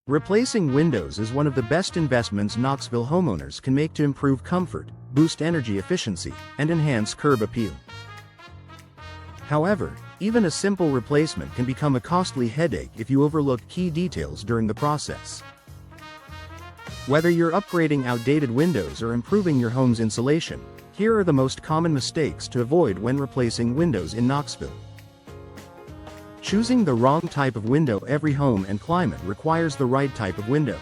Replacing windows is one of the best investments Knoxville homeowners can make to improve comfort, boost energy efficiency, and enhance curb appeal. However, even a simple replacement can become a costly headache if you overlook key details during the process. Whether you're upgrading outdated windows or improving your home's insulation, here are the most common mistakes to avoid when replacing windows in Knoxville. Choosing the wrong type of window. Every home and climate requires the right type of window.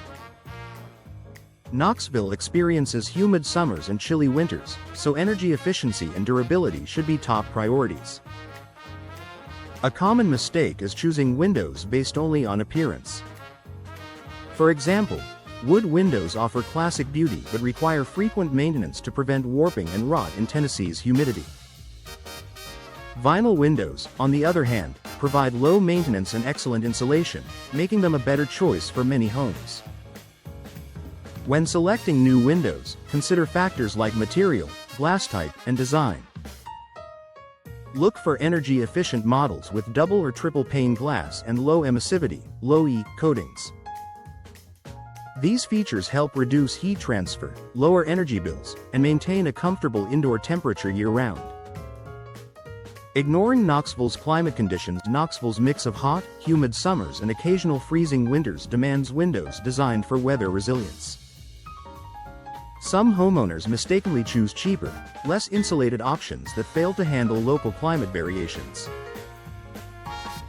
Knoxville experiences humid summers and chilly winters, so energy efficiency and durability should be top priorities. A common mistake is choosing windows based only on appearance. For example, wood windows offer classic beauty but require frequent maintenance to prevent warping and rot in Tennessee's humidity. Vinyl windows, on the other hand, provide low maintenance and excellent insulation, making them a better choice for many homes. When selecting new windows, consider factors like material, glass type, and design. Look for energy-efficient models with double or triple pane glass and low emissivity, low E, coatings. These features help reduce heat transfer, lower energy bills, and maintain a comfortable indoor temperature year-round. Ignoring Knoxville's climate conditions. Knoxville's mix of hot, humid summers and occasional freezing winters demands windows designed for weather resilience. Some homeowners mistakenly choose cheaper, less insulated options that fail to handle local climate variations.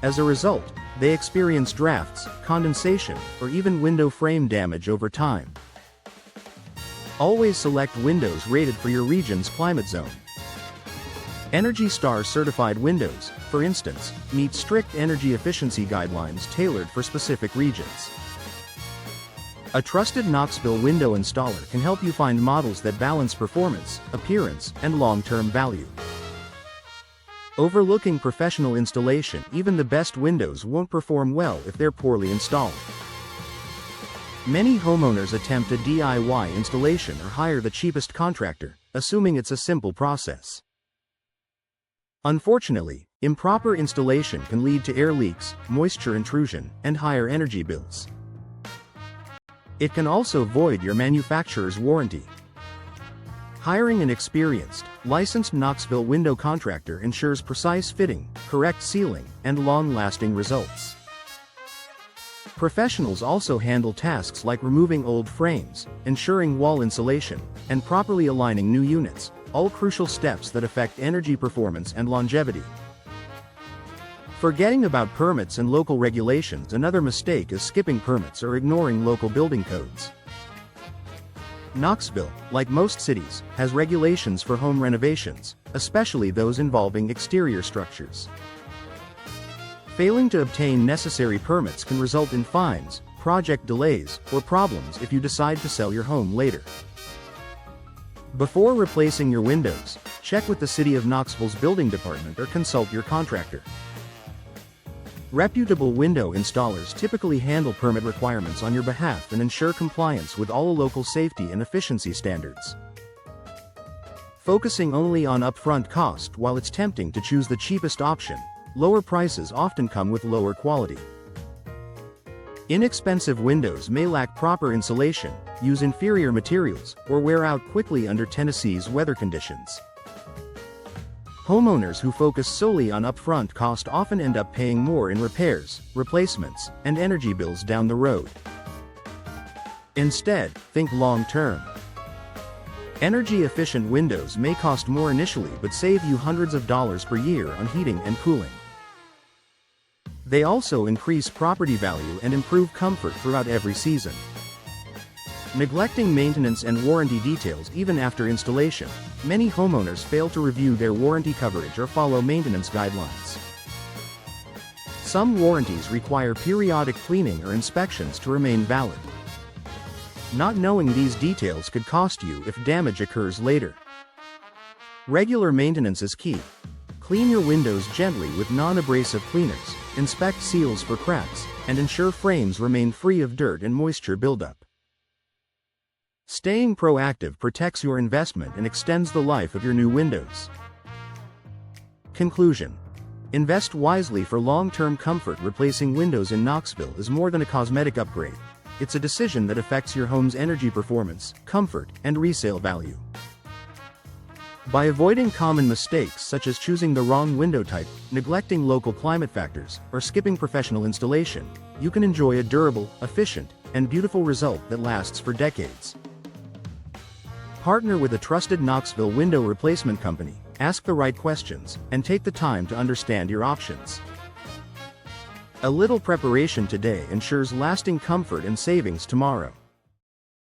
As a result, they experience drafts, condensation, or even window frame damage over time. Always select windows rated for your region's climate zone. Energy Star certified windows, for instance, meet strict energy efficiency guidelines tailored for specific regions. A trusted Knoxville window installer can help you find models that balance performance, appearance, and long-term value. Overlooking professional installation. Even the best windows won't perform well if they're poorly installed. Many homeowners attempt a DIY installation or hire the cheapest contractor, assuming it's a simple process. Unfortunately, improper installation can lead to air leaks, moisture intrusion, and higher energy bills. It can also void your manufacturer's warranty. Hiring an experienced, licensed Knoxville window contractor ensures precise fitting, correct sealing, and long-lasting results. Professionals also handle tasks like removing old frames, ensuring wall insulation, and properly aligning new units, all crucial steps that affect energy performance and longevity. Forgetting about permits and local regulations. Another mistake is skipping permits or ignoring local building codes. Knoxville, like most cities, has regulations for home renovations, especially those involving exterior structures. Failing to obtain necessary permits can result in fines, project delays, or problems if you decide to sell your home later. Before replacing your windows, check with the City of Knoxville's building department or consult your contractor. Reputable window installers typically handle permit requirements on your behalf and ensure compliance with all local safety and efficiency standards. Focusing only on upfront cost. While it's tempting to choose the cheapest option, lower prices often come with lower quality. Inexpensive windows may lack proper insulation, use inferior materials, or wear out quickly under Tennessee's weather conditions. Homeowners who focus solely on upfront cost often end up paying more in repairs, replacements, and energy bills down the road. Instead, think long-term. Energy-efficient windows may cost more initially but save you hundreds of dollars per year on heating and cooling. They also increase property value and improve comfort throughout every season. Neglecting maintenance and warranty details. Even after installation, many homeowners fail to review their warranty coverage or follow maintenance guidelines. Some warranties require periodic cleaning or inspections to remain valid. Not knowing these details could cost you if damage occurs later. Regular maintenance is key. Clean your windows gently with non-abrasive cleaners, inspect seals for cracks, and ensure frames remain free of dirt and moisture buildup. Staying proactive protects your investment and extends the life of your new windows. Conclusion: invest wisely for long-term comfort. Replacing windows in Knoxville is more than a cosmetic upgrade. it's a decision that affects your home's energy performance, comfort, and resale value. By avoiding common mistakes such as choosing the wrong window type, neglecting local climate factors, or skipping professional installation, you can enjoy a durable, efficient, and beautiful result that lasts for decades. Partner with a trusted Knoxville window replacement company, ask the right questions, and take the time to understand your options. A little preparation today ensures lasting comfort and savings tomorrow.